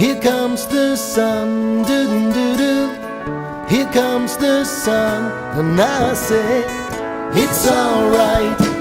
Here comes the sun, doo-doo-doo. Here comes the sun, and I say it's alright.